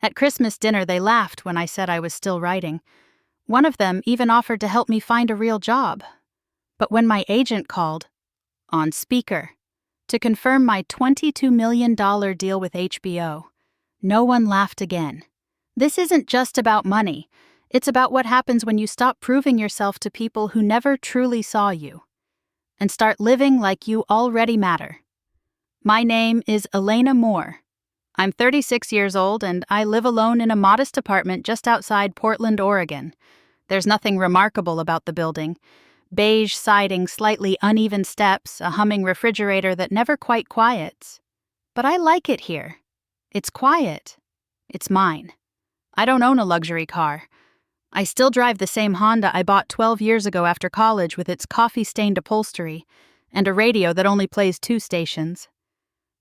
At Christmas dinner, they laughed when I said I was still writing. One of them even offered to help me find a real job. But when my agent called, on speaker, to confirm my $22 million deal with HBO, no one laughed again. This isn't just about money. It's about what happens when you stop proving yourself to people who never truly saw you and start living like you already matter. My name is Elena Moore. I'm 36 years old and I live alone in a modest apartment just outside Portland, Oregon. There's nothing remarkable about the building. Beige siding, slightly uneven steps, a humming refrigerator that never quite quiets. But I like it here. It's quiet. It's mine. I don't own a luxury car. I still drive the same Honda I bought 12 years ago after college with its coffee-stained upholstery and a radio that only plays 2 stations.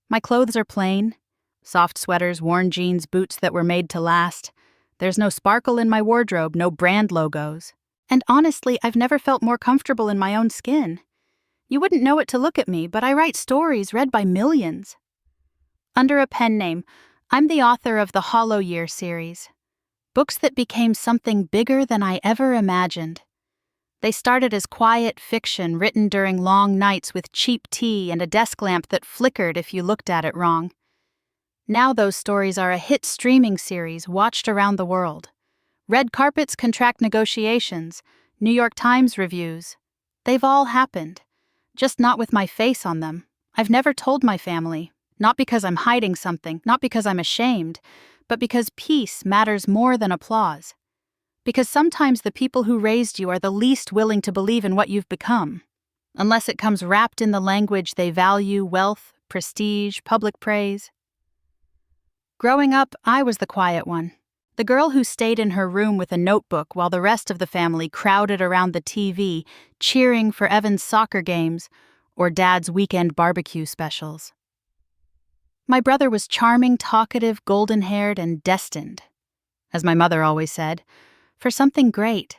My clothes are plain. Soft sweaters, worn jeans, boots that were made to last. There's no sparkle in my wardrobe, no brand logos. And honestly, I've never felt more comfortable in my own skin. You wouldn't know it to look at me, but I write stories read by millions. Under a pen name, I'm the author of the Hollow Year series. Books that became something bigger than I ever imagined. They started as quiet fiction written during long nights with cheap tea and a desk lamp that flickered if you looked at it wrong. Now those stories are a hit streaming series watched around the world. Red carpets, contract negotiations, New York Times reviews. They've all happened, just not with my face on them. I've never told my family, not because I'm hiding something, not because I'm ashamed, but because peace matters more than applause. Because sometimes the people who raised you are the least willing to believe in what you've become, unless it comes wrapped in the language they value: wealth, prestige, public praise. Growing up, I was the quiet one. The girl who stayed in her room with a notebook while the rest of the family crowded around the TV, cheering for Evan's soccer games or Dad's weekend barbecue specials. My brother was charming, talkative, golden-haired, and destined, as my mother always said, for something great.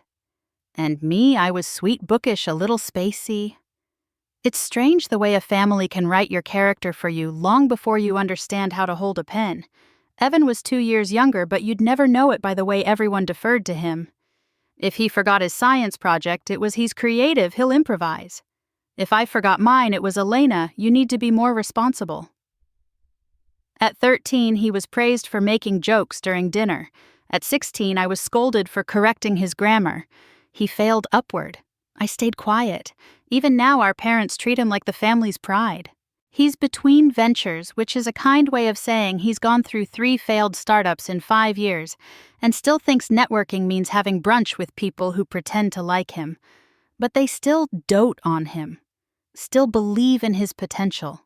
And me, I was sweet, bookish, a little spacey. It's strange the way a family can write your character for you long before you understand how to hold a pen. Evan was 2 years younger, but you'd never know it by the way everyone deferred to him. If he forgot his science project, it was he's creative, he'll improvise. If I forgot mine, it was Elena, you need to be more responsible. At 13, he was praised for making jokes during dinner. At 16, I was scolded for correcting his grammar. He failed upward. I stayed quiet. Even now, our parents treat him like the family's pride. He's between ventures, which is a kind way of saying he's gone through 3 failed startups in 5 years and still thinks networking means having brunch with people who pretend to like him. But they still dote on him, still believe in his potential.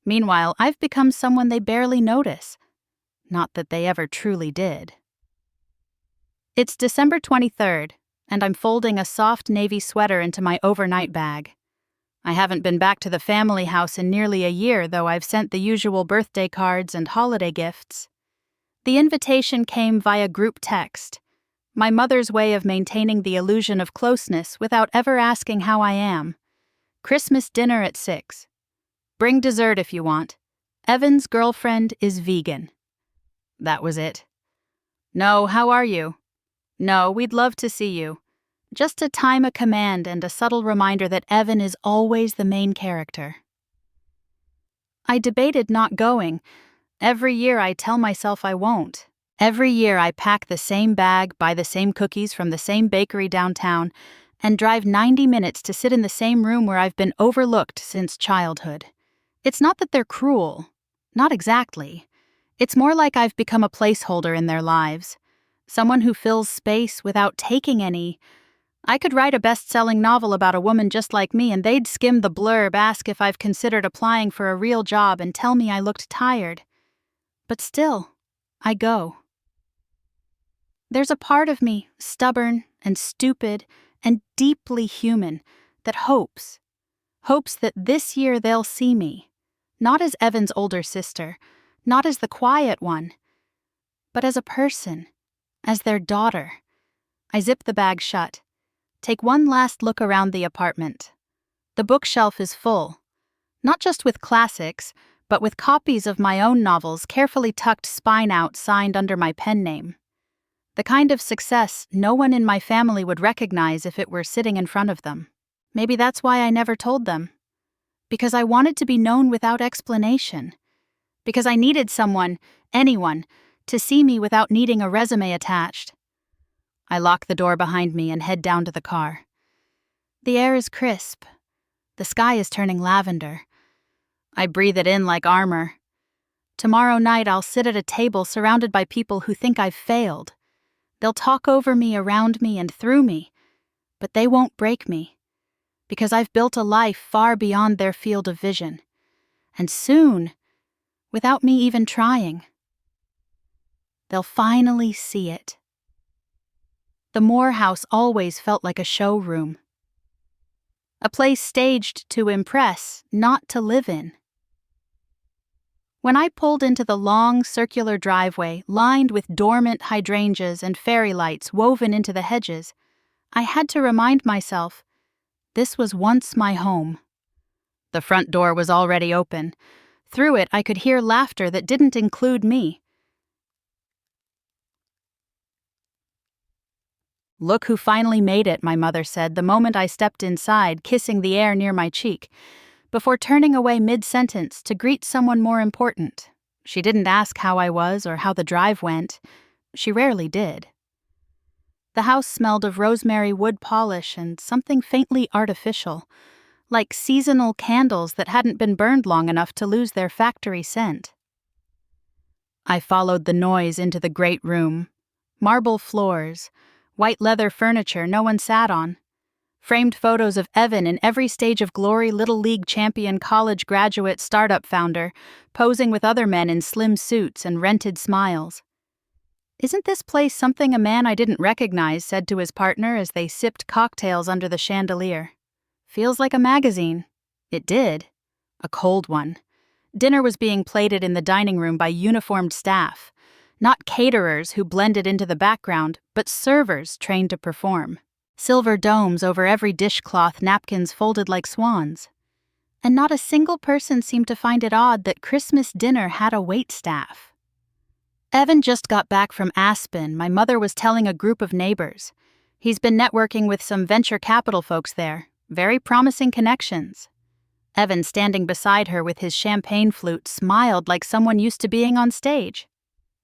Meanwhile, I've become someone they barely notice. Not that they ever truly did. It's December 23rd, and I'm folding a soft navy sweater into my overnight bag. I haven't been back to the family house in nearly a year, though I've sent the usual birthday cards and holiday gifts. The invitation came via group text, my mother's way of maintaining the illusion of closeness without ever asking how I am. Christmas dinner at 6. Bring dessert if you want. Evan's girlfriend is vegan. That was it. No, how are you? No, we'd love to see you. Just a time a command and a subtle reminder that Evan is always the main character. I debated not going. Every year I tell myself I won't. Every year I pack the same bag, buy the same cookies from the same bakery downtown, and drive 90 minutes to sit in the same room where I've been overlooked since childhood. It's not that they're cruel. Not exactly. It's more like I've become a placeholder in their lives. Someone who fills space without taking any. I could write a best-selling novel about a woman just like me and they'd skim the blurb, ask if I've considered applying for a real job and tell me I looked tired. But still, I go. There's a part of me, stubborn and stupid and deeply human, that hopes that this year they'll see me, not as Evan's older sister, not as the quiet one, but as a person, as their daughter. I zip the bag shut. Take one last look around the apartment. The bookshelf is full, not just with classics, but with copies of my own novels carefully tucked spine out signed under my pen name. The kind of success no one in my family would recognize if it were sitting in front of them. Maybe that's why I never told them. Because I wanted to be known without explanation. Because I needed someone, anyone, to see me without needing a resume attached. I lock the door behind me and head down to the car. The air is crisp. The sky is turning lavender. I breathe it in like armor. Tomorrow night I'll sit at a table surrounded by people who think I've failed. They'll talk over me, around me, and through me, but they won't break me, because I've built a life far beyond their field of vision. And soon, without me even trying, they'll finally see it. The Moore House always felt like a showroom. A place staged to impress, not to live in. When I pulled into the long, circular driveway lined with dormant hydrangeas and fairy lights woven into the hedges, I had to remind myself, this was once my home. The front door was already open. Through it, I could hear laughter that didn't include me. "Look who finally made it," my mother said the moment I stepped inside, kissing the air near my cheek, before turning away mid-sentence to greet someone more important. She didn't ask how I was or how the drive went. She rarely did. The house smelled of rosemary wood polish and something faintly artificial, like seasonal candles that hadn't been burned long enough to lose their factory scent. I followed the noise into the great room. Marble floors, white leather furniture no one sat on, framed photos of Evan in every stage of glory, Little League champion, college graduate, startup founder, posing with other men in slim suits and rented smiles. "Isn't this place something a man I didn't recognize said to his partner as they sipped cocktails under the chandelier? Feels like a magazine." It did. A cold one. Dinner was being plated in the dining room by uniformed staff. Not caterers who blended into the background, but servers trained to perform. Silver domes over every dishcloth, napkins folded like swans. And not a single person seemed to find it odd that Christmas dinner had a waitstaff. Evan just got back from Aspen, my mother was telling a group of neighbors. He's been networking with some venture capital folks there. Very promising connections. Evan, standing beside her with his champagne flute, smiled like someone used to being on stage.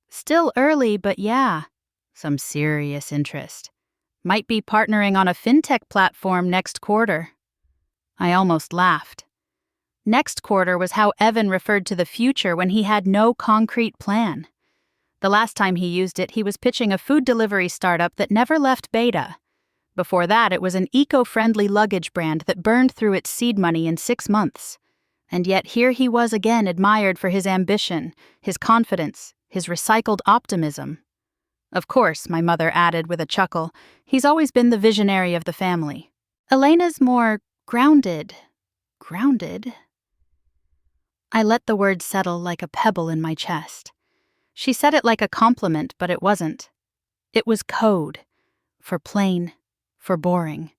Still early, but yeah, some serious interest. Might be partnering on a fintech platform next quarter. I almost laughed. Next quarter was how Evan referred to the future when he had no concrete plan. The last time he used it, he was pitching a food delivery startup that never left beta. Before that, it was an eco-friendly luggage brand that burned through its seed money in 6 months. And yet here he was again, admired for his ambition, his confidence, his recycled optimism. Of course, my mother added with a chuckle, he's always been the visionary of the family. Elena's more grounded. Grounded? I let the word settle like a pebble in my chest. She said it like a compliment, but it wasn't. It was code. For plain. For boring.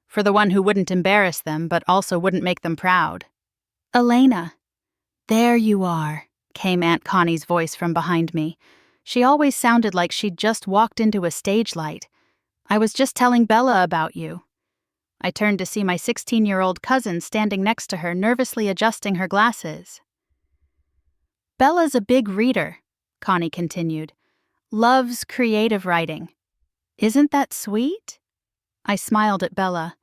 For the one who wouldn't embarrass them, but also wouldn't make them proud. "Elena." "There you are," came Aunt Connie's voice from behind me. She always sounded like she'd just walked into a stage light. "I was just telling Bella about you." I turned to see my 16-year-old cousin standing next to her, nervously adjusting her glasses. "Bella's a big reader," Connie continued. "Loves creative writing." "Isn't that sweet?" I smiled at Bella.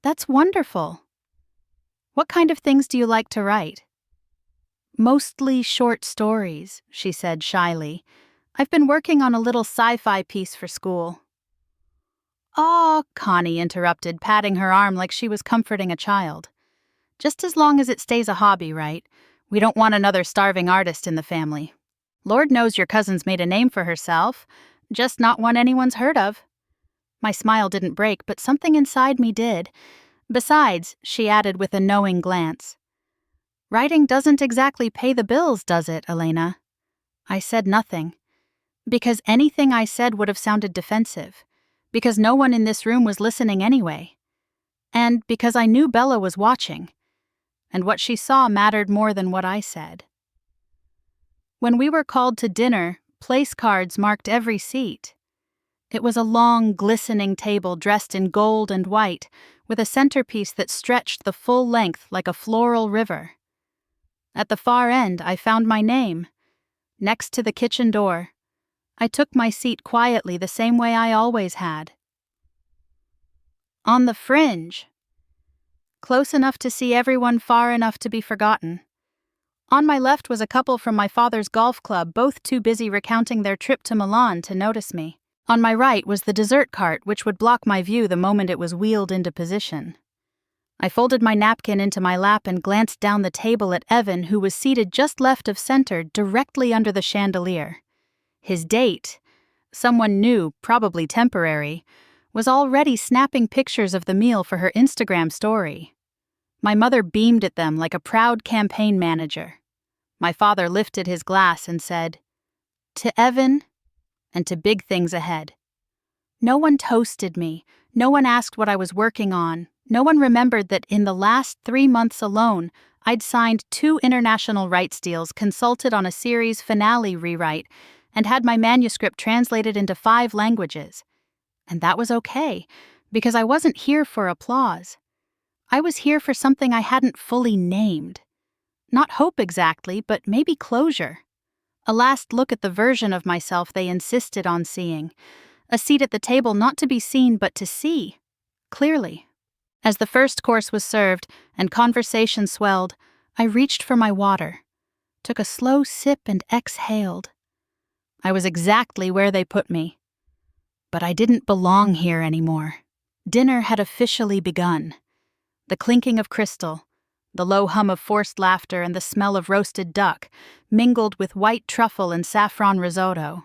"That's wonderful." "What kind of things do you like to write?" "Mostly short stories," she said shyly. "I've been working on a little sci-fi piece for school." "Aw," Connie interrupted, patting her arm like she was comforting a child. "Just as long as it stays a hobby, right? We don't want another starving artist in the family. Lord knows your cousin's made a name for herself, just not one anyone's heard of." My smile didn't break, but something inside me did. "Besides," she added with a knowing glance, "writing doesn't exactly pay the bills, does it, Elena?" I said nothing. Because anything I said would have sounded defensive. Because no one in this room was listening anyway. And because I knew Bella was watching. And what she saw mattered more than what I said. When we were called to dinner, place cards marked every seat. It was a long, glistening table dressed in gold and white, with a centerpiece that stretched the full length like a floral river. At the far end, I found my name, next to the kitchen door. I took my seat quietly the same way I always had. On the fringe. Close enough to see everyone, far enough to be forgotten. On my left was a couple from my father's golf club, both too busy recounting their trip to Milan to notice me. On my right was the dessert cart, which would block my view the moment it was wheeled into position. I folded my napkin into my lap and glanced down the table at Evan, who was seated just left of center, directly under the chandelier. His date, someone new, probably temporary, was already snapping pictures of the meal for her Instagram story. My mother beamed at them like a proud campaign manager. My father lifted his glass and said, "To Evan, and to big things ahead." No one toasted me. No one asked what I was working on. No one remembered that in the last 3 months alone, I'd signed 2 international rights deals, consulted on a series finale rewrite, and had my manuscript translated into 5 languages. And that was okay, because I wasn't here for applause. I was here for something I hadn't fully named. Not hope exactly, but maybe closure. A last look at the version of myself they insisted on seeing. A seat at the table not to be seen but to see, clearly. As the first course was served and conversation swelled, I reached for my water, took a slow sip and exhaled. I was exactly where they put me. But I didn't belong here anymore. Dinner had officially begun. The clinking of crystal, the low hum of forced laughter, and the smell of roasted duck mingled with white truffle and saffron risotto.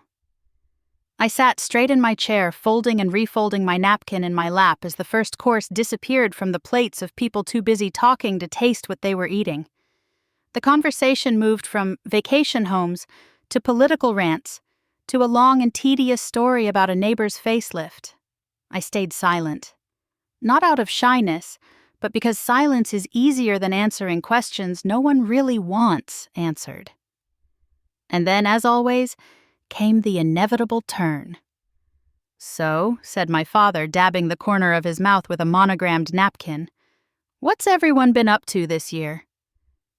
I sat straight in my chair, folding and refolding my napkin in my lap as the first course disappeared from the plates of people too busy talking to taste what they were eating. The conversation moved from vacation homes to political rants to a long and tedious story about a neighbor's facelift. I stayed silent. Not out of shyness, but because silence is easier than answering questions no one really wants answered. And then, as always, came the inevitable turn. "So," said my father, dabbing the corner of his mouth with a monogrammed napkin, "what's everyone been up to this year?"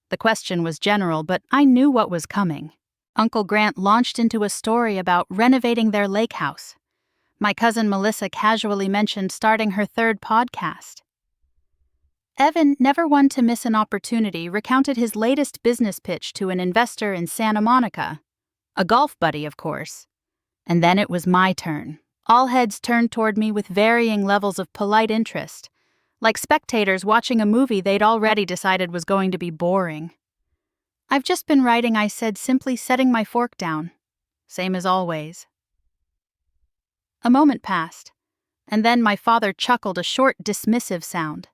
The question was general, but I knew what was coming. Uncle Grant launched into a story about renovating their lake house. My cousin Melissa casually mentioned starting her 3rd podcast. Evan, never one to miss an opportunity, recounted his latest business pitch to an investor in Santa Monica. A golf buddy, of course. And then it was my turn. All heads turned toward me with varying levels of polite interest, like spectators watching a movie they'd already decided was going to be boring. "I've just been writing," I said, simply setting my fork down. Same as always. A moment passed, and then my father chuckled a short, dismissive sound.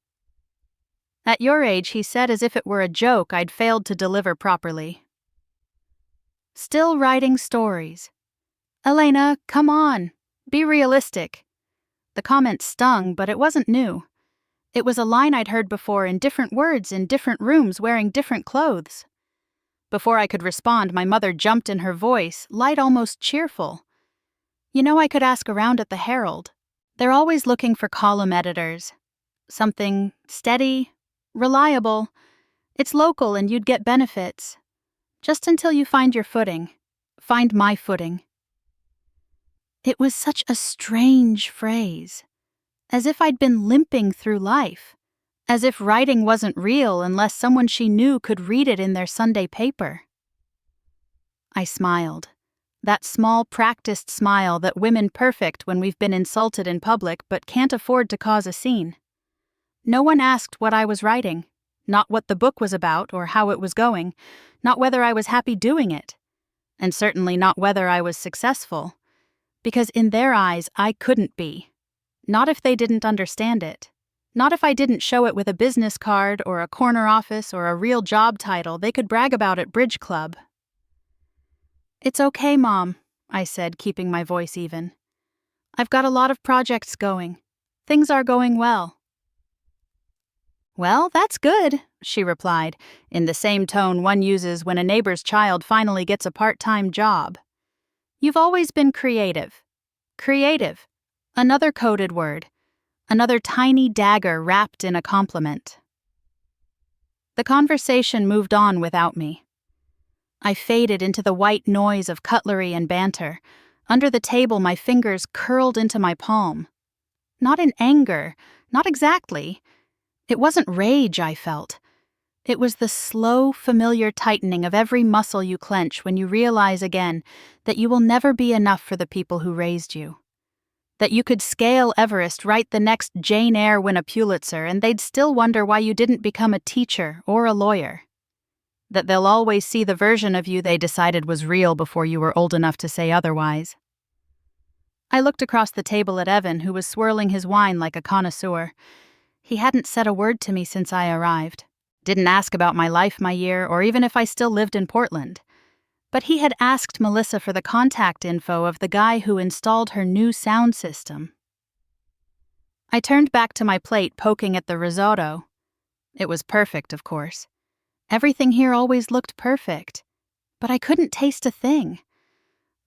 "At your age," he said, as if it were a joke I'd failed to deliver properly. "Still writing stories. Elena, come on. Be realistic." The comment stung, but it wasn't new. It was a line I'd heard before in different words in different rooms wearing different clothes. Before I could respond, my mother jumped in her voice, light, almost cheerful. "You know, I could ask around at the Herald. They're always looking for column editors. Something steady, reliable. It's local and you'd get benefits. Just until you find your footing. Find my footing." It was such a strange phrase. As if I'd been limping through life. As if writing wasn't real unless someone she knew could read it in their Sunday paper. I smiled. That small, practiced smile that women perfect when we've been insulted in public but can't afford to cause a scene. No one asked what I was writing, not what the book was about or how it was going, not whether I was happy doing it, and certainly not whether I was successful, because in their eyes I couldn't be. Not if they didn't understand it. Not if I didn't show it with a business card or a corner office or a real job title they could brag about at Bridge Club. "It's okay, Mom," I said, keeping my voice even. "I've got a lot of projects going. Things are going well." "Well, that's good," she replied, in the same tone one uses when a neighbor's child finally gets a part-time job. "You've always been creative." Creative. Another coded word. Another tiny dagger wrapped in a compliment. The conversation moved on without me. I faded into the white noise of cutlery and banter. Under the table, my fingers curled into my palm. Not in anger, not exactly. It wasn't rage I felt. It was the slow, familiar tightening of every muscle you clench when you realize again that you will never be enough for the people who raised you. That you could scale Everest, write the next Jane Eyre, win a Pulitzer, and they'd still wonder why you didn't become a teacher or a lawyer. That they'll always see the version of you they decided was real before you were old enough to say otherwise. I looked across the table at Evan, who was swirling his wine like a connoisseur. He hadn't said a word to me since I arrived. Didn't ask about my life my year, or even if I still lived in Portland. But he had asked Melissa for the contact info of the guy who installed her new sound system. I turned back to my plate, poking at the risotto. It was perfect, of course. Everything here always looked perfect. But I couldn't taste a thing.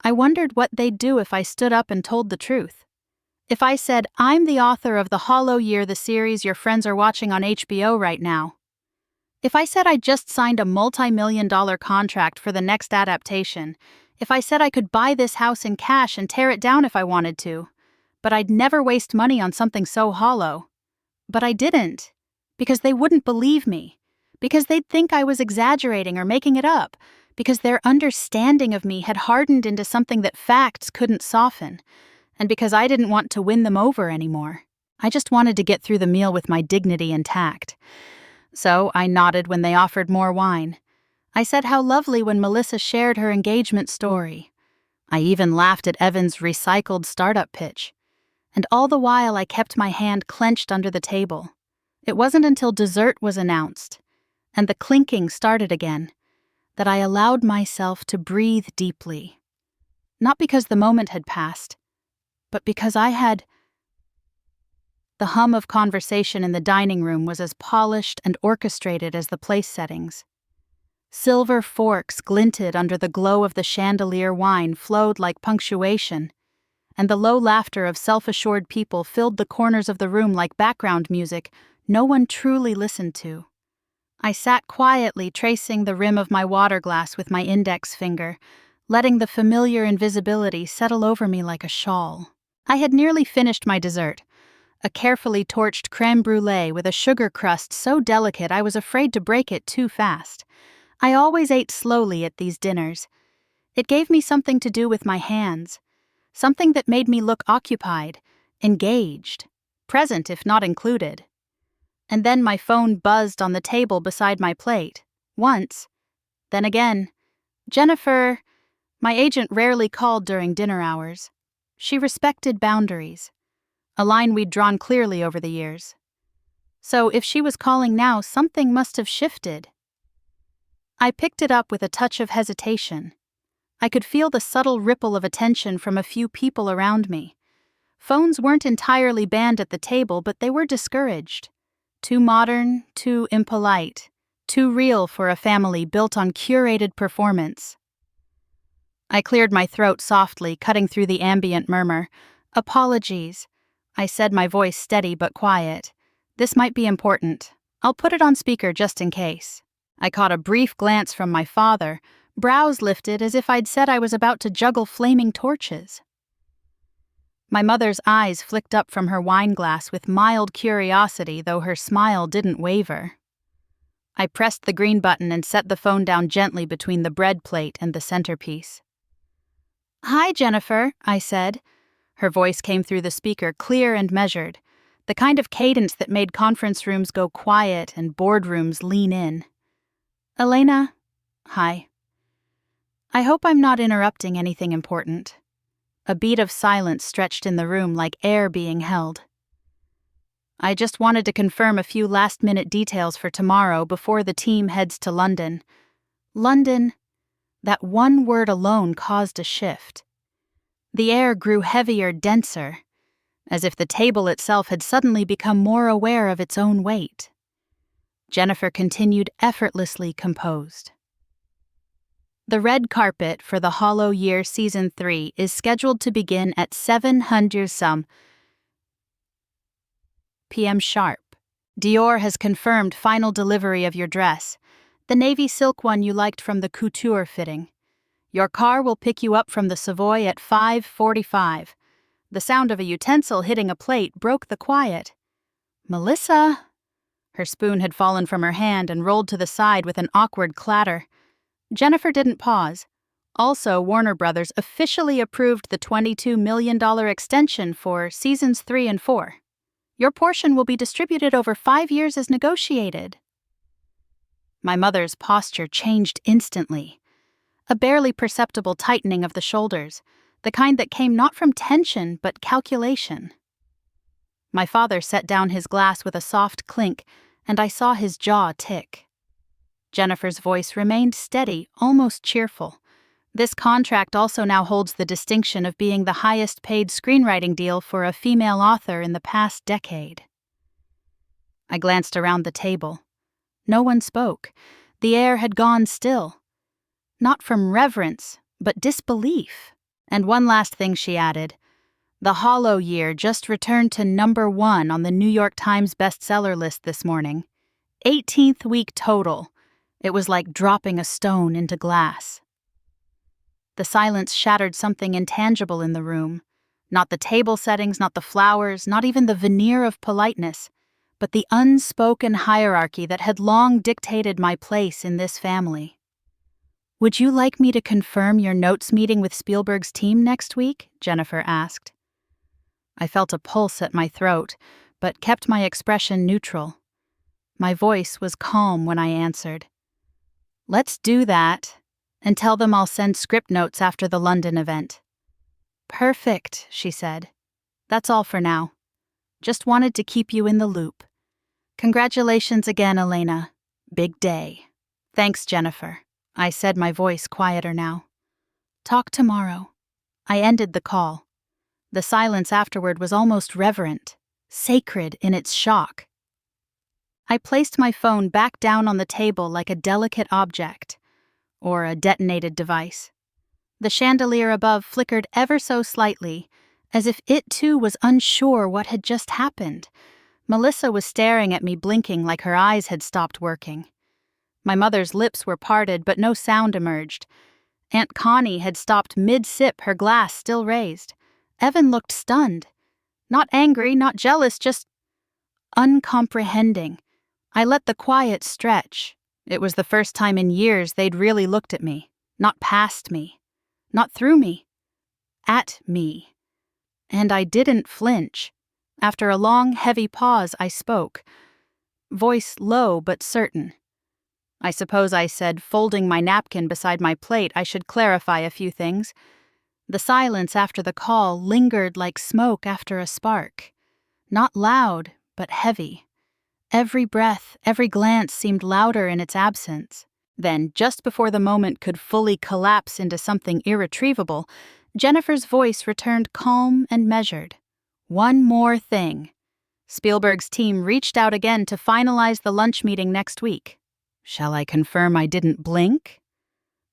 I wondered what they'd do if I stood up and told the truth. If I said, "I'm the author of The Hollow Year, the series your friends are watching on HBO right now." If I said I'd just signed a multi-million-dollar contract for the next adaptation, if I said I could buy this house in cash and tear it down if I wanted to, but I'd never waste money on something so hollow. But I didn't, because they wouldn't believe me, because they'd think I was exaggerating or making it up, because their understanding of me had hardened into something that facts couldn't soften, and because I didn't want to win them over anymore. I just wanted to get through the meal with my dignity intact. So I nodded when they offered more wine. I said how lovely when Melissa shared her engagement story. I even laughed at Evan's recycled startup pitch. And all the while I kept my hand clenched under the table. It wasn't until dessert was announced, and the clinking started again, that I allowed myself to breathe deeply. Not because the moment had passed, but because I had... The hum of conversation in the dining room was as polished and orchestrated as the place settings. Silver forks glinted under the glow of the chandelier, wine flowed like punctuation, and the low laughter of self-assured people filled the corners of the room like background music no one truly listened to. I sat quietly, tracing the rim of my water glass with my index finger, letting the familiar invisibility settle over me like a shawl. I had nearly finished my dessert, a carefully torched crème brûlée with a sugar crust so delicate I was afraid to break it too fast. I always ate slowly at these dinners. It gave me something to do with my hands, something that made me look occupied, engaged, present if not included. And then my phone buzzed on the table beside my plate. Once. Then again. Jennifer. My agent rarely called during dinner hours. She respected boundaries, a line we'd drawn clearly over the years. So if she was calling now, something must have shifted. I picked it up with a touch of hesitation. I could feel the subtle ripple of attention from a few people around me. Phones weren't entirely banned at the table, but they were discouraged. Too modern, too impolite, too real for a family built on curated performance. I cleared my throat softly, cutting through the ambient murmur. "Apologies," I said, my voice steady but quiet. "This might be important. I'll put it on speaker just in case." I caught a brief glance from my father, brows lifted as if I'd said I was about to juggle flaming torches. My mother's eyes flicked up from her wine glass with mild curiosity, though her smile didn't waver. I pressed the green button and set the phone down gently between the bread plate and the centerpiece. "Hi, Jennifer," I said. Her voice came through the speaker, clear and measured, the kind of cadence that made conference rooms go quiet and boardrooms lean in. "Elena, hi. I hope I'm not interrupting anything important." A beat of silence stretched in the room like air being held. "I just wanted to confirm a few last-minute details for tomorrow before the team heads to London." London, that one word alone caused a shift. The air grew heavier, denser, as if the table itself had suddenly become more aware of its own weight. Jennifer continued, effortlessly composed. The red carpet for The Hollow Year Season 3 is scheduled to begin at 700 p.m. sharp. Dior has confirmed final delivery of your dress, the navy silk one you liked from the couture fitting. Your car will pick you up from the Savoy at 5:45. The sound of a utensil hitting a plate broke the quiet. Melissa! Her spoon had fallen from her hand and rolled to the side with an awkward clatter. Jennifer didn't pause. Also, Warner Brothers officially approved the $22 million extension for Seasons 3 and 4. Your portion will be distributed over 5 years as negotiated. My mother's posture changed instantly. A barely perceptible tightening of the shoulders, the kind that came not from tension but calculation. My father set down his glass with a soft clink, and I saw his jaw tick. Jennifer's voice remained steady, almost cheerful. This contract also now holds the distinction of being the highest-paid screenwriting deal for a female author in the past decade. I glanced around the table. No one spoke. The air had gone still. Not from reverence, but disbelief. And one last thing she added. The Hollow Year just returned to #1 on the New York Times bestseller list this morning. 18th week total. It was like dropping a stone into glass. The silence shattered something intangible in the room. Not the table settings, not the flowers, not even the veneer of politeness, but the unspoken hierarchy that had long dictated my place in this family. Would you like me to confirm your notes meeting with Spielberg's team next week? Jennifer asked. I felt a pulse at my throat, but kept my expression neutral. My voice was calm when I answered. Let's do that, and tell them I'll send script notes after the London event. Perfect, she said. That's all for now. Just wanted to keep you in the loop. Congratulations again, Elena. Big day. Thanks, Jennifer. I said, my voice quieter now. Talk tomorrow. I ended the call. The silence afterward was almost reverent, sacred in its shock. I placed my phone back down on the table like a delicate object, or a detonated device. The chandelier above flickered ever so slightly, as if it too was unsure what had just happened. Melissa was staring at me, blinking like her eyes had stopped working. My mother's lips were parted, but no sound emerged. Aunt Connie had stopped mid-sip, her glass still raised. Evan looked stunned. Not angry, not jealous, just uncomprehending. I let the quiet stretch. It was the first time in years they'd really looked at me. Not past me. Not through me. At me. And I didn't flinch. After a long, heavy pause, I spoke. Voice low but certain. I suppose I said, folding my napkin beside my plate, I should clarify a few things. The silence after the call lingered like smoke after a spark. Not loud, but heavy. Every breath, every glance seemed louder in its absence. Then, just before the moment could fully collapse into something irretrievable, Jennifer's voice returned calm and measured. One more thing. Spielberg's team reached out again to finalize the lunch meeting next week. Shall I confirm I didn't blink?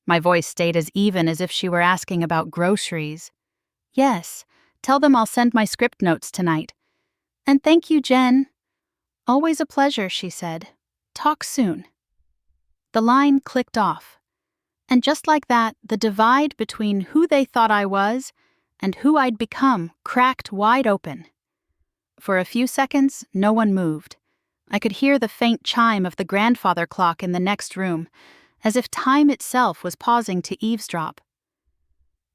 My voice stayed as even as if she were asking about groceries. Yes, tell them I'll send my script notes tonight. And thank you, Jen. Always a pleasure, she said. Talk soon. The line clicked off. And just like that, the divide between who they thought I was and who I'd become cracked wide open. For a few seconds, no one moved. I could hear the faint chime of the grandfather clock in the next room, as if time itself was pausing to eavesdrop.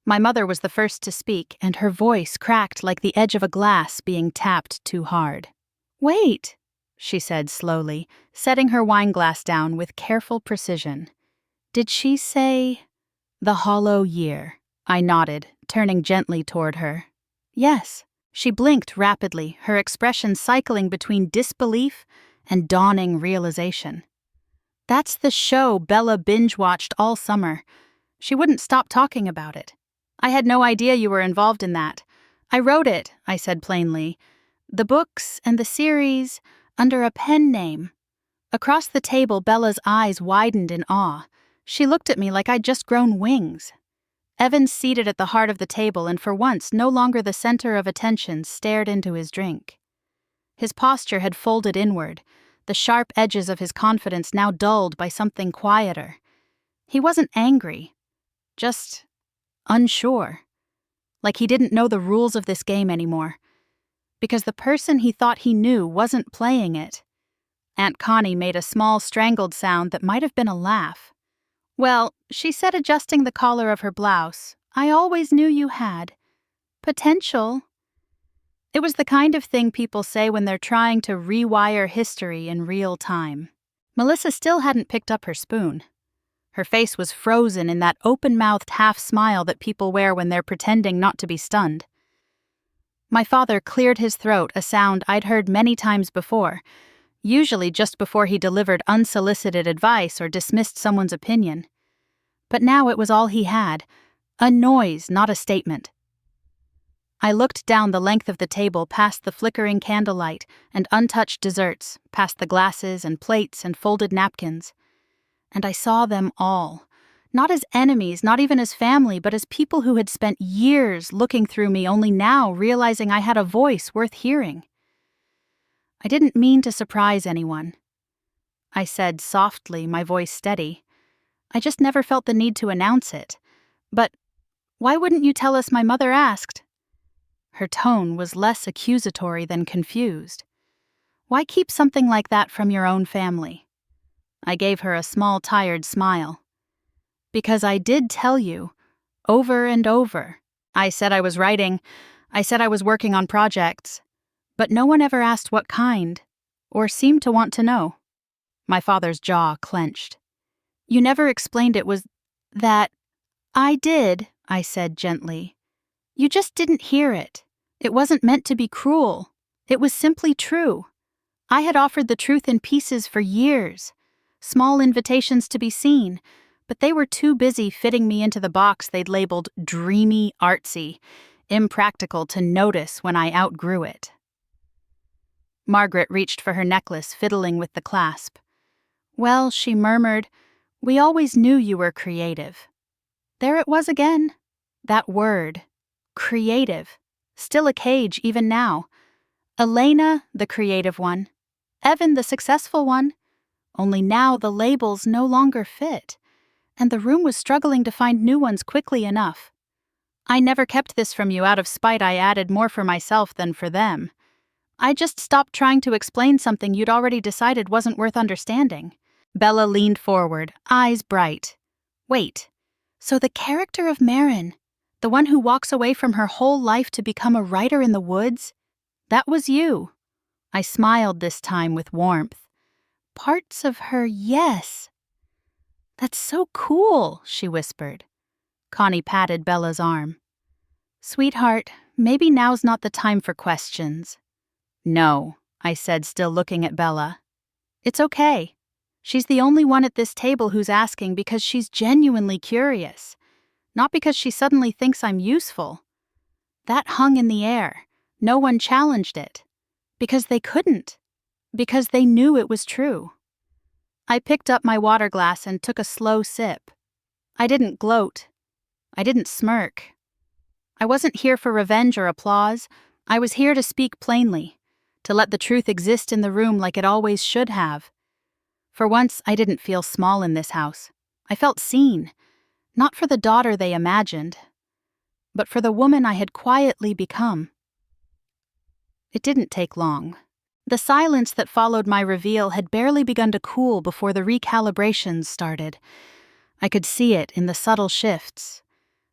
My mother was the first to speak, and her voice cracked like the edge of a glass being tapped too hard. Wait, she said slowly, setting her wineglass down with careful precision. Did she say the Hollow Year? I nodded, turning gently toward her. Yes. She blinked rapidly, her expression cycling between disbelief and dawning realization. That's the show Bella binge-watched all summer. She wouldn't stop talking about it. I had no idea you were involved in that. I wrote it, I said plainly. The books and the series under a pen name. Across the table, Bella's eyes widened in awe. She looked at me like I'd just grown wings. Evan, seated at the heart of the table and for once no longer the center of attention, stared into his drink. His posture had folded inward, the sharp edges of his confidence now dulled by something quieter. He wasn't angry, just unsure. Like he didn't know the rules of this game anymore. Because the person he thought he knew wasn't playing it. Aunt Connie made a small strangled sound that might have been a laugh. "Well," she said, adjusting the collar of her blouse, "I always knew you had potential." It was the kind of thing people say when they're trying to rewire history in real time. Melissa still hadn't picked up her spoon. Her face was frozen in that open-mouthed half-smile that people wear when they're pretending not to be stunned. My father cleared his throat, a sound I'd heard many times before, usually just before he delivered unsolicited advice or dismissed someone's opinion. But now it was all he had, a noise, not a statement. I looked down the length of the table past the flickering candlelight and untouched desserts, past the glasses and plates and folded napkins. And I saw them all, not as enemies, not even as family, but as people who had spent years looking through me, only now realizing I had a voice worth hearing. I didn't mean to surprise anyone. I said softly, my voice steady. I just never felt the need to announce it. But why wouldn't you tell us? My mother asked. Her tone was less accusatory than confused. Why keep something like that from your own family? I gave her a small, tired smile. Because I did tell you, over and over. I said I was writing. I said I was working on projects. But no one ever asked what kind, or seemed to want to know. My father's jaw clenched. You never explained it was that. I did, I said gently. You just didn't hear it. It wasn't meant to be cruel. It was simply true. I had offered the truth in pieces for years. Small invitations to be seen, but they were too busy fitting me into the box they'd labeled dreamy, artsy, impractical to notice when I outgrew it. Margaret reached for her necklace, fiddling with the clasp. Well, she murmured, we always knew you were creative. There it was again. That word. Creative. Still a cage even now. Elena, the creative one. Evan, the successful one. Only now the labels no longer fit, and the room was struggling to find new ones quickly enough. I never kept this from you out of spite. I added more for myself than for them. I just stopped trying to explain something you'd already decided wasn't worth understanding. Bella leaned forward, eyes bright. Wait, so the character of Marin, the one who walks away from her whole life to become a writer in the woods, that was you. I smiled this time with warmth. Parts of her, yes. That's so cool, she whispered. Connie patted Bella's arm. Sweetheart, maybe now's not the time for questions. No, I said, still looking at Bella. It's okay. She's the only one at this table who's asking because she's genuinely curious, not because she suddenly thinks I'm useful. That hung in the air. No one challenged it. Because they couldn't. Because they knew it was true. I picked up my water glass and took a slow sip. I didn't gloat. I didn't smirk. I wasn't here for revenge or applause. I was here to speak plainly. To let the truth exist in the room like it always should have. For once, I didn't feel small in this house. I felt seen, not for the daughter they imagined, but for the woman I had quietly become. It didn't take long. The silence that followed my reveal had barely begun to cool before the recalibrations started. I could see it in the subtle shifts,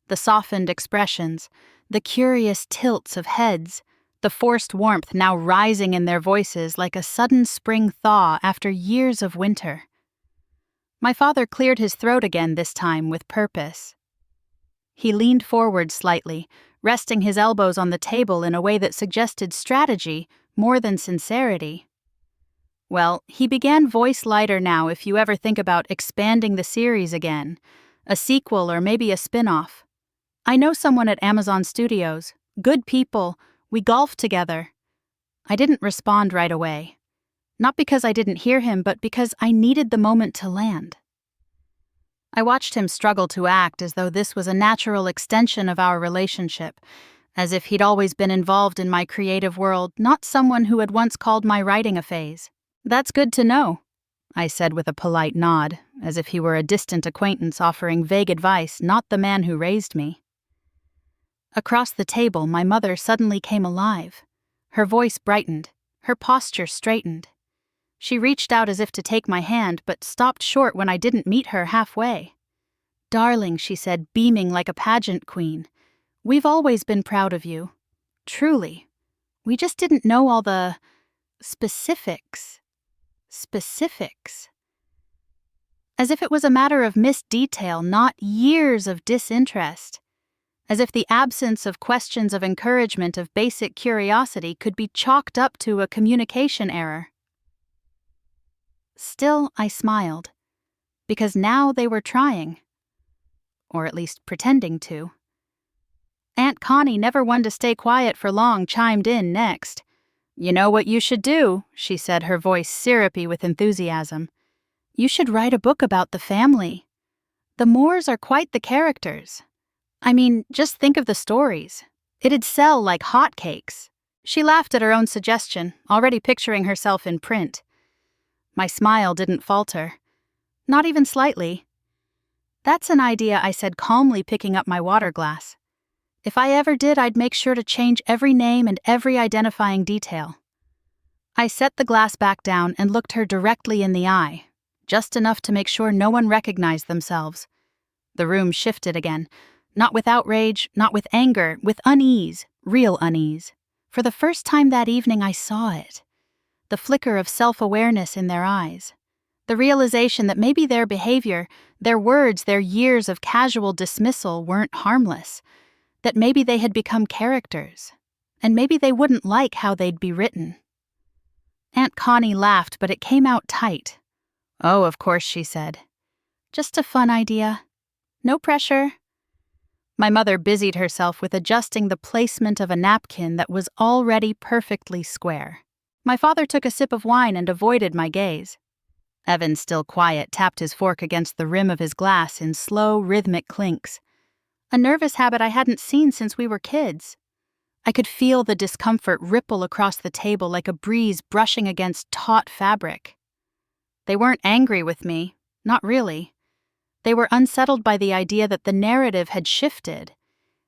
the softened expressions, the curious tilts of heads, the forced warmth now rising in their voices like a sudden spring thaw after years of winter. My father cleared his throat again, this time with purpose. He leaned forward slightly, resting his elbows on the table in a way that suggested strategy more than sincerity. Well, he began voice lighter now if you ever think about expanding the series again, a sequel or maybe a spin-off. I know someone at Amazon Studios, good people. We golfed together. I didn't respond right away. Not because I didn't hear him, but because I needed the moment to land. I watched him struggle to act as though this was a natural extension of our relationship, as if he'd always been involved in my creative world, not someone who had once called my writing a phase. "That's good to know," I said with a polite nod, as if he were a distant acquaintance offering vague advice, not the man who raised me. Across the table, my mother suddenly came alive. Her voice brightened, her posture straightened. She reached out as if to take my hand, but stopped short when I didn't meet her halfway. "Darling," she said, beaming like a pageant queen, "we've always been proud of you. Truly. We just didn't know all the specifics. Specifics." As if it was a matter of missed detail, not years of disinterest. As if the absence of questions of encouragement of basic curiosity could be chalked up to a communication error. Still, I smiled, because now they were trying. Or at least pretending to. Aunt Connie, never one to stay quiet for long, chimed in next. "You know what you should do," she said, her voice syrupy with enthusiasm. "You should write a book about the family. The Moores are quite the characters. I mean, just think of the stories. It'd sell like hotcakes." She laughed at her own suggestion, already picturing herself in print. My smile didn't falter. Not even slightly. "That's an idea," I said calmly, picking up my water glass. "If I ever did, I'd make sure to change every name and every identifying detail." I set the glass back down and looked her directly in the eye, just enough to make sure no one recognized themselves. The room shifted again, not with outrage, not with anger, with unease, real unease. For the first time that evening I saw it. The flicker of self-awareness in their eyes. The realization that maybe their behavior, their words, their years of casual dismissal weren't harmless. That maybe they had become characters. And maybe they wouldn't like how they'd be written. Aunt Connie laughed, but it came out tight. "Oh, of course," she said. "Just a fun idea. No pressure." My mother busied herself with adjusting the placement of a napkin that was already perfectly square. My father took a sip of wine and avoided my gaze. Evan, still quiet, tapped his fork against the rim of his glass in slow, rhythmic clinks. A nervous habit I hadn't seen since we were kids. I could feel the discomfort ripple across the table like a breeze brushing against taut fabric. They weren't angry with me, not really. They were unsettled by the idea that the narrative had shifted,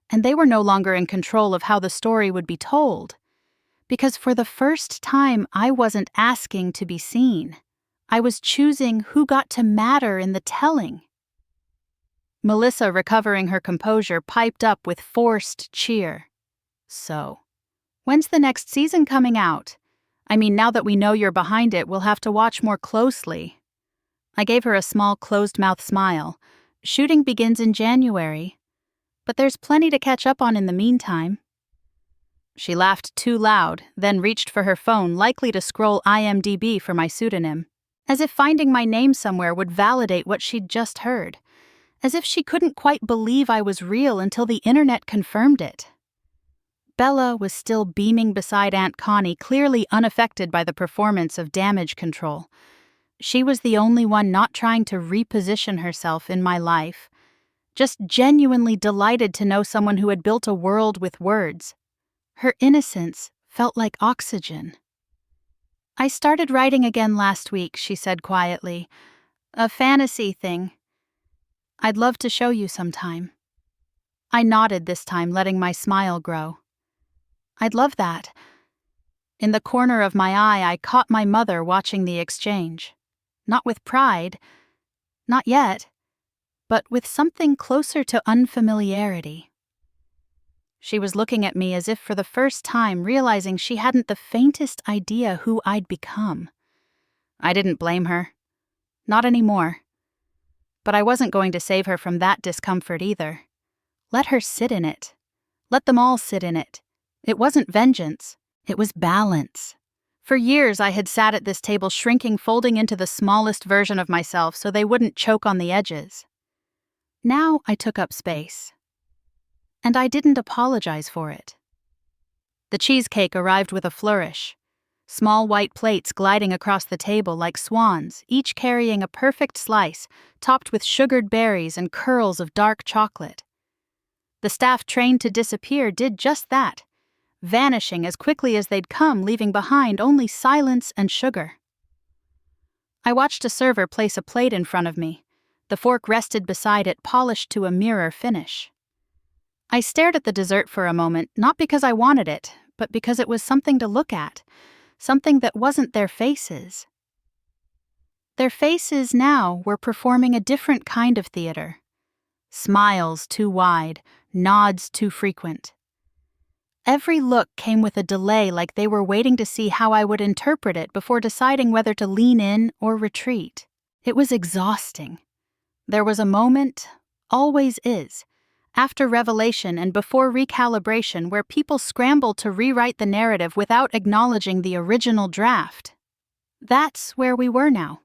and they were no longer in control of how the story would be told. Because for the first time, I wasn't asking to be seen. I was choosing who got to matter in the telling. Melissa, recovering her composure, piped up with forced cheer. "So, when's the next season coming out? I mean, now that we know you're behind it, we'll have to watch more closely." I gave her a small closed-mouth smile. "Shooting begins in January. But there's plenty to catch up on in the meantime." She laughed too loud, then reached for her phone, likely to scroll IMDb for my pseudonym. As if finding my name somewhere would validate what she'd just heard. As if she couldn't quite believe I was real until the internet confirmed it. Bella was still beaming beside Aunt Connie, clearly unaffected by the performance of damage control. She was the only one not trying to reposition herself in my life. Just genuinely delighted to know someone who had built a world with words. Her innocence felt like oxygen. "I started writing again last week," she said quietly. "A fantasy thing. I'd love to show you sometime." I nodded this time, letting my smile grow. "I'd love that." In the corner of my eye, I caught my mother watching the exchange. Not with pride, not yet, but with something closer to unfamiliarity. She was looking at me as if for the first time realizing she hadn't the faintest idea who I'd become. I didn't blame her. Not anymore. But I wasn't going to save her from that discomfort either. Let her sit in it. Let them all sit in it. It wasn't vengeance. It was balance. For years I had sat at this table shrinking, folding into the smallest version of myself so they wouldn't choke on the edges. Now I took up space. And I didn't apologize for it. The cheesecake arrived with a flourish. Small white plates gliding across the table like swans, each carrying a perfect slice, topped with sugared berries and curls of dark chocolate. The staff trained to disappear did just that, vanishing as quickly as they'd come, leaving behind only silence and sugar. I watched a server place a plate in front of me. The fork rested beside it, polished to a mirror finish. I stared at the dessert for a moment, not because I wanted it, but because it was something to look at, something that wasn't their faces. Their faces now were performing a different kind of theater. Smiles too wide, nods too frequent. Every look came with a delay, like they were waiting to see how I would interpret it before deciding whether to lean in or retreat. It was exhausting. There was a moment, always is, after revelation and before recalibration, where people scramble to rewrite the narrative without acknowledging the original draft. That's where we were now.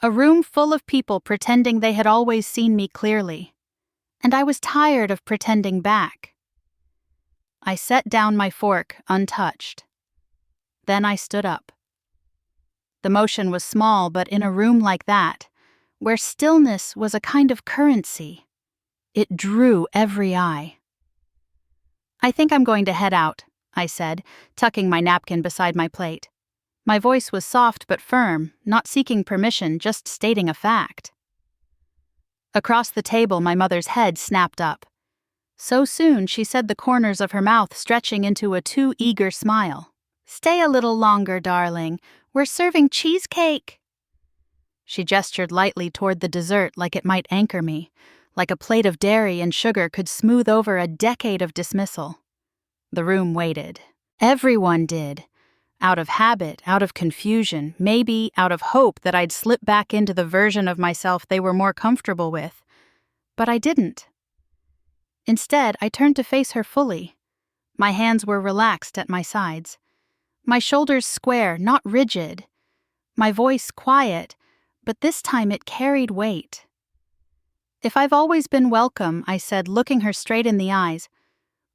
A room full of people pretending they had always seen me clearly. And I was tired of pretending back. I set down my fork, untouched. Then I stood up. The motion was small, but in a room like that, where stillness was a kind of currency, it drew every eye. "I think I'm going to head out," I said, tucking my napkin beside my plate. My voice was soft but firm, not seeking permission, just stating a fact. Across the table, my mother's head snapped up. So soon, she said, the corners of her mouth stretching into a too eager smile. "Stay a little longer, darling. We're serving cheesecake." She gestured lightly toward the dessert like it might anchor me, like a plate of dairy and sugar could smooth over a decade of dismissal. The room waited. Everyone did. Out of habit, out of confusion, maybe out of hope that I'd slip back into the version of myself they were more comfortable with. But I didn't. Instead, I turned to face her fully. My hands were relaxed at my sides. My shoulders square, not rigid. My voice quiet, but this time it carried weight. "If I've always been welcome," I said, looking her straight in the eyes,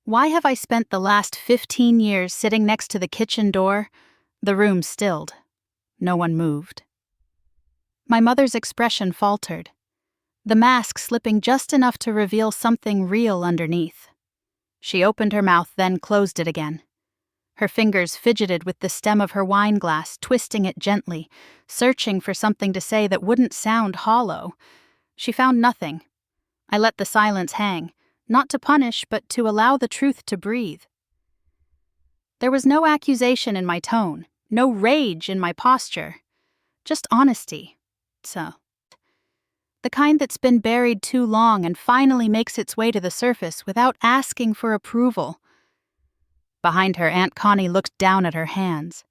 "why have I spent the last 15 years sitting next to the kitchen door?" The room stilled. No one moved. My mother's expression faltered, the mask slipping just enough to reveal something real underneath. She opened her mouth, then closed it again. Her fingers fidgeted with the stem of her wine glass, twisting it gently, searching for something to say that wouldn't sound hollow. She found nothing. I let the silence hang, not to punish, but to allow the truth to breathe. There was no accusation in my tone, no rage in my posture, just honesty. So, the kind that's been buried too long and finally makes its way to the surface without asking for approval. Behind her, Aunt Connie looked down at her hands.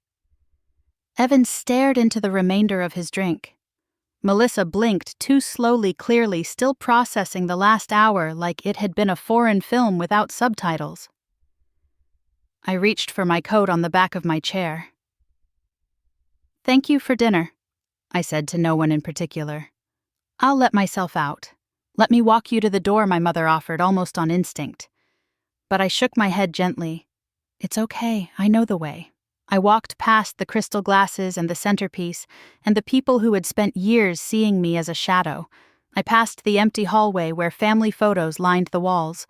Evan stared into the remainder of his drink. Melissa blinked too slowly, clearly, still processing the last hour like it had been a foreign film without subtitles. I reached for my coat on the back of my chair. "Thank you for dinner," I said to no one in particular. "I'll let myself out. Let me walk you to the door," my mother offered, almost on instinct. But I shook my head gently. "It's okay, I know the way." I walked past the crystal glasses and the centerpiece, and the people who had spent years seeing me as a shadow. I passed the empty hallway where family photos lined the walls,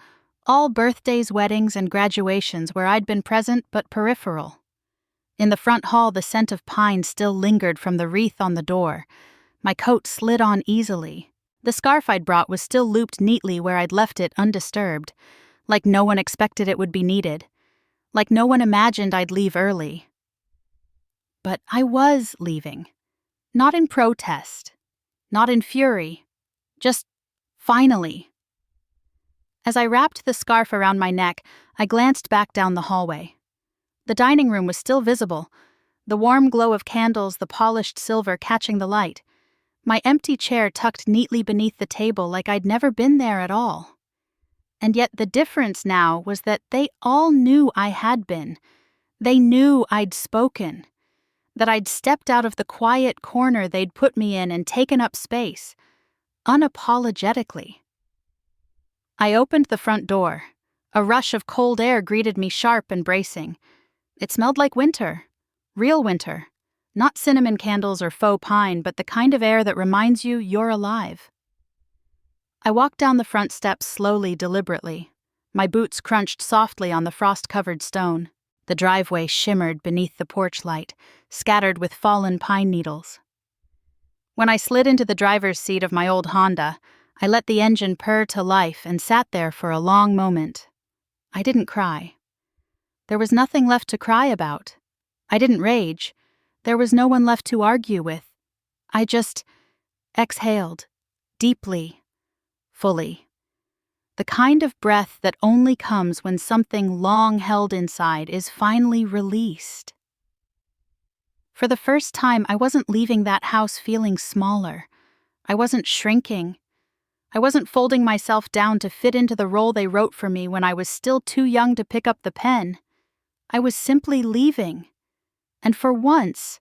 all birthdays, weddings, and graduations where I'd been present but peripheral. In the front hall, the scent of pine still lingered from the wreath on the door. My coat slid on easily. The scarf I'd brought was still looped neatly where I'd left it undisturbed, like no one expected it would be needed, like no one imagined I'd leave early. But I was leaving. Not in protest, not in fury, just finally. As I wrapped the scarf around my neck, I glanced back down the hallway. The dining room was still visible, the warm glow of candles, the polished silver catching the light. My empty chair tucked neatly beneath the table like I'd never been there at all. And yet the difference now was that they all knew I had been. They knew I'd spoken, that I'd stepped out of the quiet corner they'd put me in and taken up space, unapologetically. I opened the front door. A rush of cold air greeted me, sharp and bracing. It smelled like winter. Real winter. Not cinnamon candles or faux pine, but the kind of air that reminds you you're alive. I walked down the front steps slowly, deliberately. My boots crunched softly on the frost-covered stone. The driveway shimmered beneath the porch light, scattered with fallen pine needles. When I slid into the driver's seat of my old Honda, I let the engine purr to life and sat there for a long moment. I didn't cry. There was nothing left to cry about. I didn't rage. There was no one left to argue with. I just exhaled, deeply, fully. The kind of breath that only comes when something long held inside is finally released. For the first time, I wasn't leaving that house feeling smaller. I wasn't shrinking. I wasn't folding myself down to fit into the role they wrote for me when I was still too young to pick up the pen. I was simply leaving. And for once,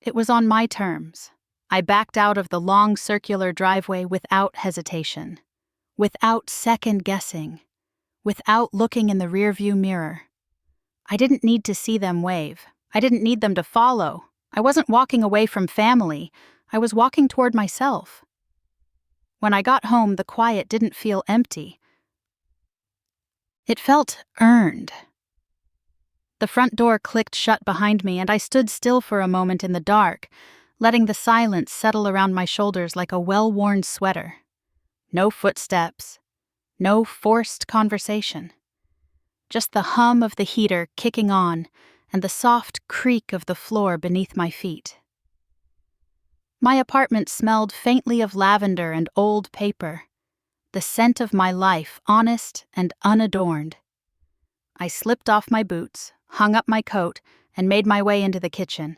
it was on my terms. I backed out of the long circular driveway without hesitation, without second-guessing, without looking in the rearview mirror. I didn't need to see them wave. I didn't need them to follow. I wasn't walking away from family. I was walking toward myself. When I got home, the quiet didn't feel empty. It felt earned. The front door clicked shut behind me, and I stood still for a moment in the dark, letting the silence settle around my shoulders like a well-worn sweater. No footsteps. No forced conversation. Just the hum of the heater kicking on and the soft creak of the floor beneath my feet. My apartment smelled faintly of lavender and old paper, the scent of my life, honest and unadorned. I slipped off my boots, hung up my coat, and made my way into the kitchen.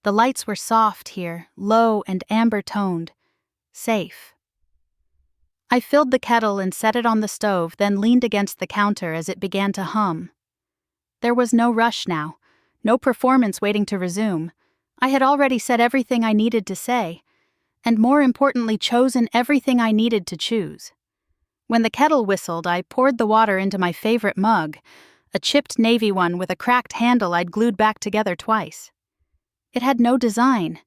The lights were soft here, low and amber-toned, safe. I filled the kettle and set it on the stove, then leaned against the counter as it began to hum. There was no rush now, no performance waiting to resume. I had already said everything I needed to say, and more importantly, chosen everything I needed to choose. When the kettle whistled, I poured the water into my favorite mug, a chipped navy one with a cracked handle I'd glued back together twice. It had no design,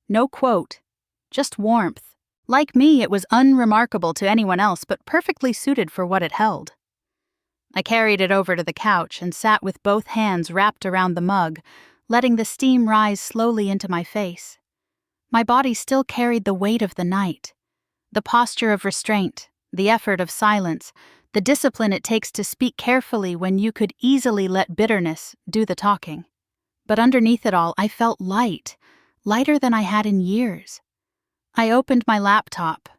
no quote, just warmth. Like me, it was unremarkable to anyone else, but perfectly suited for what it held. I carried it over to the couch and sat with both hands wrapped around the mug, letting the steam rise slowly into my face. My body still carried the weight of the night, the posture of restraint, the effort of silence, the discipline it takes to speak carefully when you could easily let bitterness do the talking. But underneath it all, I felt light, lighter than I had in years. I opened my laptop.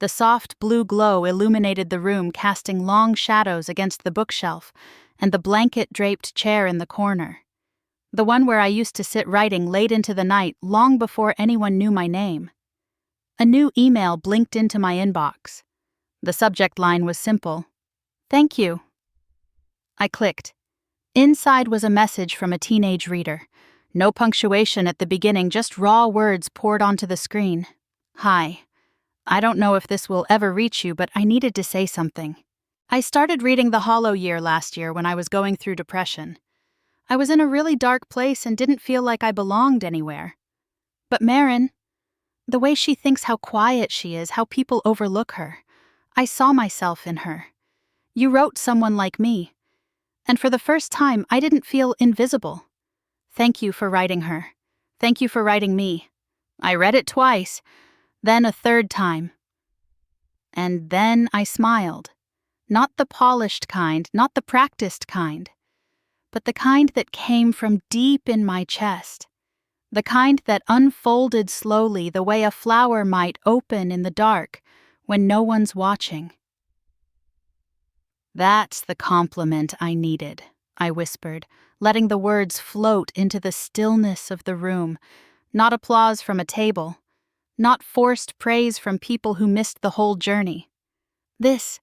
The soft blue glow illuminated the room, casting long shadows against the bookshelf and the blanket-draped chair in the corner. The one where I used to sit writing late into the night, long before anyone knew my name. A new email blinked into my inbox. The subject line was simple. "Thank you." I clicked. Inside was a message from a teenage reader. No punctuation at the beginning, just raw words poured onto the screen. "Hi. I don't know if this will ever reach you, but I needed to say something. I started reading The Hollow Year last year when I was going through depression. I was in a really dark place and didn't feel like I belonged anywhere. But Marin, the way she thinks, how quiet she is, how people overlook her. I saw myself in her. You wrote someone like me. And for the first time, I didn't feel invisible. Thank you for writing her. Thank you for writing me. I read it twice, then a third time. And then I smiled. Not the polished kind, not the practiced kind, but the kind that came from deep in my chest. The kind that unfolded slowly the way a flower might open in the dark when no one's watching. "That's the compliment I needed," I whispered, letting the words float into the stillness of the room. Not applause from a table. Not forced praise from people who missed the whole journey. This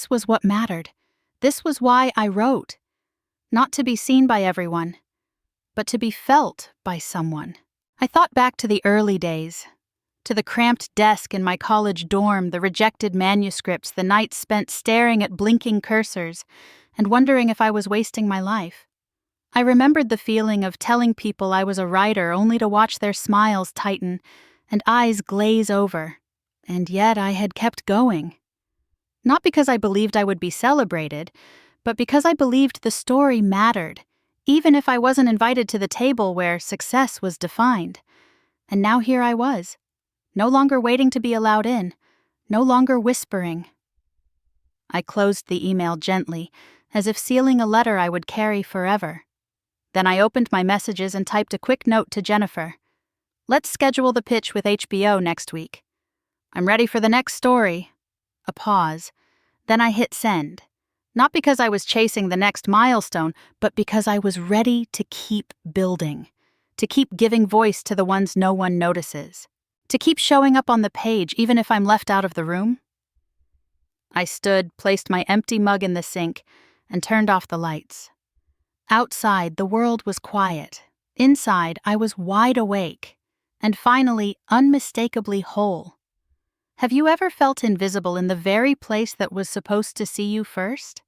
was what mattered. This was why I wrote. Not to be seen by everyone, but to be felt by someone. I thought back to the early days, to the cramped desk in my college dorm, the rejected manuscripts, the nights spent staring at blinking cursors and wondering if I was wasting my life. I remembered the feeling of telling people I was a writer only to watch their smiles tighten and eyes glaze over. And yet I had kept going. Not because I believed I would be celebrated, but because I believed the story mattered, even if I wasn't invited to the table where success was defined. And now here I was, no longer waiting to be allowed in, no longer whispering. I closed the email gently, as if sealing a letter I would carry forever. Then I opened my messages and typed a quick note to Jennifer. Let's schedule the pitch with HBO next week. I'm ready for the next story. A pause. Then I hit send. Not because I was chasing the next milestone, but because I was ready to keep building. To keep giving voice to the ones no one notices. To keep showing up on the page even if I'm left out of the room. I stood, placed my empty mug in the sink, and turned off the lights. Outside, the world was quiet. Inside, I was wide awake. And finally, unmistakably whole. Have you ever felt invisible in the very place that was supposed to see you first?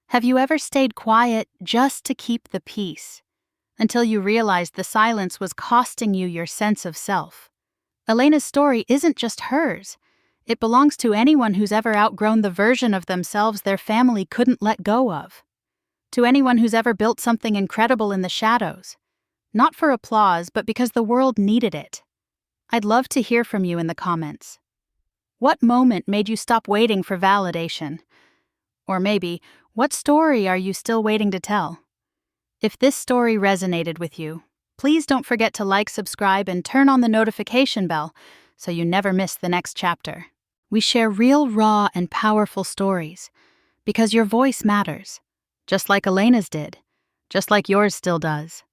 Have you ever stayed quiet just to keep the peace, until you realized the silence was costing you your sense of self? Elena's story isn't just hers. It belongs to anyone who's ever outgrown the version of themselves their family couldn't let go of. To anyone who's ever built something incredible in the shadows. Not for applause, but because the world needed it. I'd love to hear from you in the comments. What moment made you stop waiting for validation? Or maybe, what story are you still waiting to tell? If this story resonated with you, please don't forget to like, subscribe, and turn on the notification bell so you never miss the next chapter. We share real, raw, and powerful stories because your voice matters, just like Elena's did, just like yours still does.